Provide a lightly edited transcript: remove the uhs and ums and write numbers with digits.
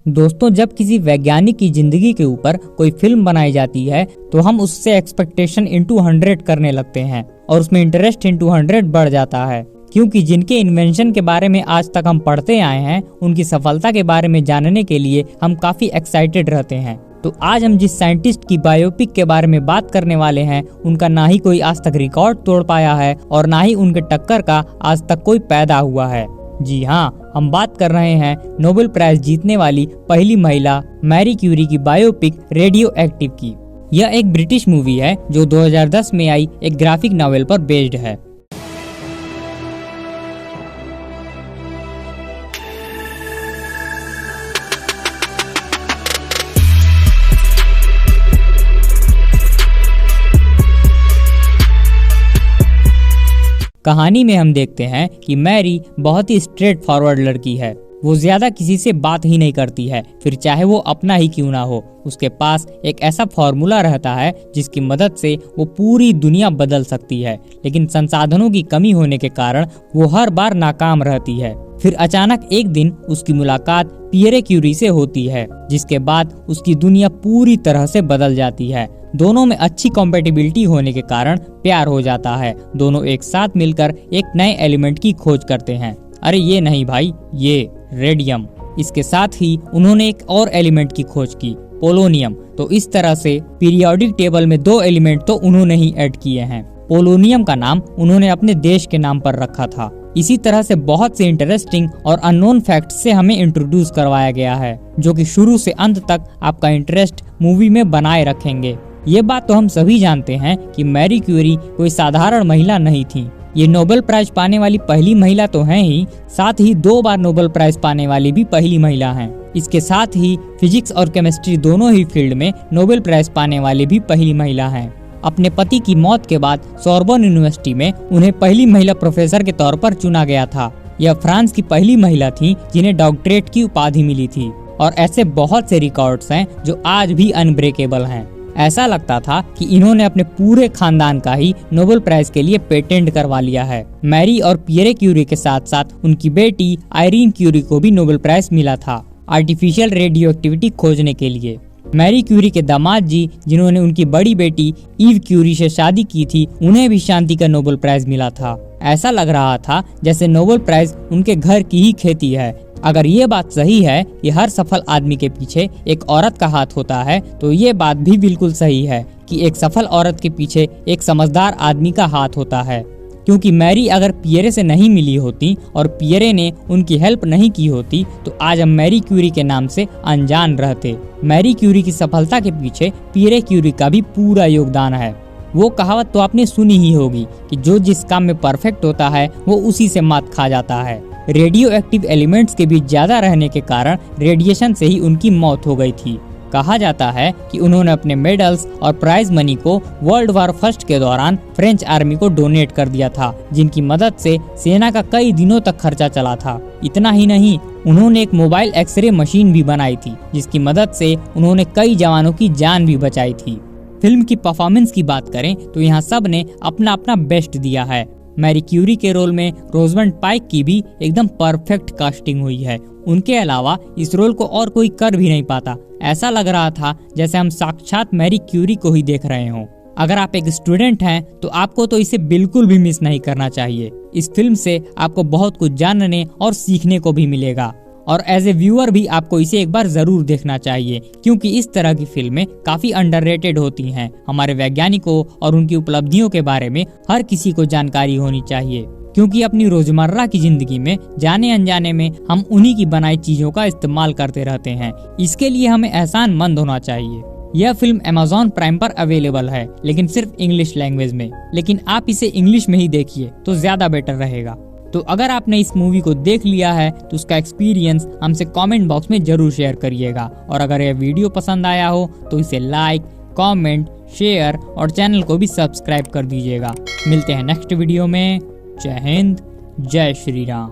दोस्तों, जब किसी वैज्ञानिक की जिंदगी के ऊपर कोई फिल्म बनाई जाती है तो हम उससे एक्सपेक्टेशन इंटू 100 करने लगते हैं और उसमें इंटरेस्ट इंटू 100 बढ़ जाता है, क्योंकि जिनके इन्वेंशन के बारे में आज तक हम पढ़ते आए हैं उनकी सफलता के बारे में जानने के लिए हम काफी एक्साइटेड रहते हैं। तो आज हम जिस साइंटिस्ट की बायोपिक के बारे में बात करने वाले हैं, उनका ना ही कोई आज तक रिकॉर्ड तोड़ पाया है और ना ही उनके टक्कर का आज तक कोई पैदा हुआ है। जी हाँ, हम बात कर रहे हैं नोबेल प्राइज जीतने वाली पहली महिला मैरी क्यूरी की बायोपिक रेडियो एक्टिव की। यह एक ब्रिटिश मूवी है जो 2010 में आई एक ग्राफिक नॉवेल पर बेस्ड है। कहानी में हम देखते हैं कि मैरी बहुत ही स्ट्रेट फॉरवर्ड लड़की है। वो ज्यादा किसी से बात ही नहीं करती है, फिर चाहे वो अपना ही क्यों ना हो। उसके पास एक ऐसा फॉर्मूला रहता है जिसकी मदद से वो पूरी दुनिया बदल सकती है, लेकिन संसाधनों की कमी होने के कारण वो हर बार नाकाम रहती है। फिर अचानक एक दिन उसकी मुलाकात पियरे क्यूरी से होती है, जिसके बाद उसकी दुनिया पूरी तरह से बदल जाती है। दोनों में अच्छी कॉम्पेटिबिलिटी होने के कारण प्यार हो जाता है। दोनों एक साथ मिलकर एक नए एलिमेंट की खोज करते हैं। अरे ये नहीं भाई, ये रेडियम। इसके साथ ही उन्होंने एक और एलिमेंट की खोज की, पोलोनियम। तो इस तरह से पीरियोडिक टेबल में 2 एलिमेंट तो उन्होंने ही ऐड किए हैं। पोलोनियम का नाम उन्होंने अपने देश के नाम पर रखा था। इसी तरह से बहुत से इंटरेस्टिंग और अननोन फैक्ट्स से हमें इंट्रोड्यूस करवाया गया है, जो कि शुरू से अंत तक आपका इंटरेस्ट मूवी में बनाए रखेंगे। ये बात तो हम सभी जानते हैं कि मैरी क्यूरी कोई साधारण महिला नहीं थी। ये नोबेल प्राइज पाने वाली पहली महिला तो हैं ही, साथ ही 2 बार नोबेल प्राइज पाने वाली भी पहली महिला हैं। इसके साथ ही फिजिक्स और केमिस्ट्री दोनों ही फील्ड में नोबेल प्राइज पाने वाली भी पहली महिला हैं। अपने पति की मौत के बाद सोर्बोन यूनिवर्सिटी में उन्हें पहली महिला प्रोफेसर के तौर पर चुना गया था। यह फ्रांस की पहली महिला थी जिन्हें डॉक्टरेट की उपाधि मिली थी। और ऐसे बहुत से रिकॉर्ड्स हैं जो आज भी अनब्रेकेबल हैं। ऐसा लगता था कि इन्होंने अपने पूरे खानदान का ही नोबेल प्राइज के लिए पेटेंट करवा लिया है। मैरी और पियरे क्यूरी के साथ साथ उनकी बेटी आयरीन क्यूरी को भी नोबेल प्राइज मिला था आर्टिफिशियल रेडियो एक्टिविटी खोजने के लिए। मैरी क्यूरी के दामाद जी, जिन्होंने उनकी बड़ी बेटी ईव क्यूरी से शादी की थी, उन्हें भी शांति का नोबेल प्राइज मिला था। ऐसा लग रहा था जैसे नोबेल प्राइज उनके घर की ही खेती है। अगर ये बात सही है कि हर सफल आदमी के पीछे एक औरत का हाथ होता है, तो ये बात भी बिल्कुल सही है कि एक सफल औरत के पीछे एक समझदार आदमी का हाथ होता है। क्योंकि मैरी अगर पियरे से नहीं मिली होती और पियरे ने उनकी हेल्प नहीं की होती, तो आज हम मैरी क्यूरी के नाम से अनजान रहते। मैरी क्यूरी की सफलता के पीछे पियरे क्यूरी का भी पूरा योगदान है। वो कहावत तो आपने सुनी ही होगी कि जो जिस काम में परफेक्ट होता है वो उसी से मात खा जाता है। रेडियो एक्टिव एलिमेंट्स के बीच ज्यादा रहने के कारण रेडिएशन से ही उनकी मौत हो गई थी। कहा जाता है कि उन्होंने अपने मेडल्स और प्राइज मनी को वर्ल्ड वॉर फर्स्ट के दौरान फ्रेंच आर्मी को डोनेट कर दिया था, जिनकी मदद से सेना का कई दिनों तक खर्चा चला था। इतना ही नहीं, उन्होंने एक मोबाइल एक्सरे मशीन भी बनाई थी, जिसकी मदद से उन्होंने कई जवानों की जान भी बचाई थी। फिल्म की परफॉर्मेंस की बात करें तो यहाँ सब ने अपना अपना बेस्ट दिया है। मैरी क्यूरी के रोल में रोजमंड पाइक की भी एकदम परफेक्ट कास्टिंग हुई है। उनके अलावा इस रोल को और कोई कर भी नहीं पाता। ऐसा लग रहा था जैसे हम साक्षात मैरी क्यूरी को ही देख रहे हों। अगर आप एक स्टूडेंट हैं तो आपको तो इसे बिल्कुल भी मिस नहीं करना चाहिए। इस फिल्म से आपको बहुत कुछ जानने और सीखने को भी मिलेगा, और एज ए व्यूअर भी आपको इसे एक बार जरूर देखना चाहिए, क्योंकि इस तरह की फिल्में काफी अंडररेटेड होती हैं। हमारे वैज्ञानिकों और उनकी उपलब्धियों के बारे में हर किसी को जानकारी होनी चाहिए, क्योंकि अपनी रोजमर्रा की जिंदगी में जाने अनजाने में हम उन्हीं की बनाई चीजों का इस्तेमाल करते रहते हैं। इसके लिए हमें एहसानमंद होना चाहिए। यह फिल्म Amazon प्राइम पर अवेलेबल है, लेकिन सिर्फ इंग्लिश लैंग्वेज में। लेकिन आप इसे इंग्लिश में ही देखिए तो ज्यादा बेटर रहेगा। तो अगर आपने इस मूवी को देख लिया है तो उसका एक्सपीरियंस हमसे कमेंट बॉक्स में जरूर शेयर करिएगा। और अगर यह वीडियो पसंद आया हो तो इसे लाइक, कमेंट, शेयर और चैनल को भी सब्सक्राइब कर दीजिएगा। मिलते हैं नेक्स्ट वीडियो में। जय हिंद, जय श्री राम।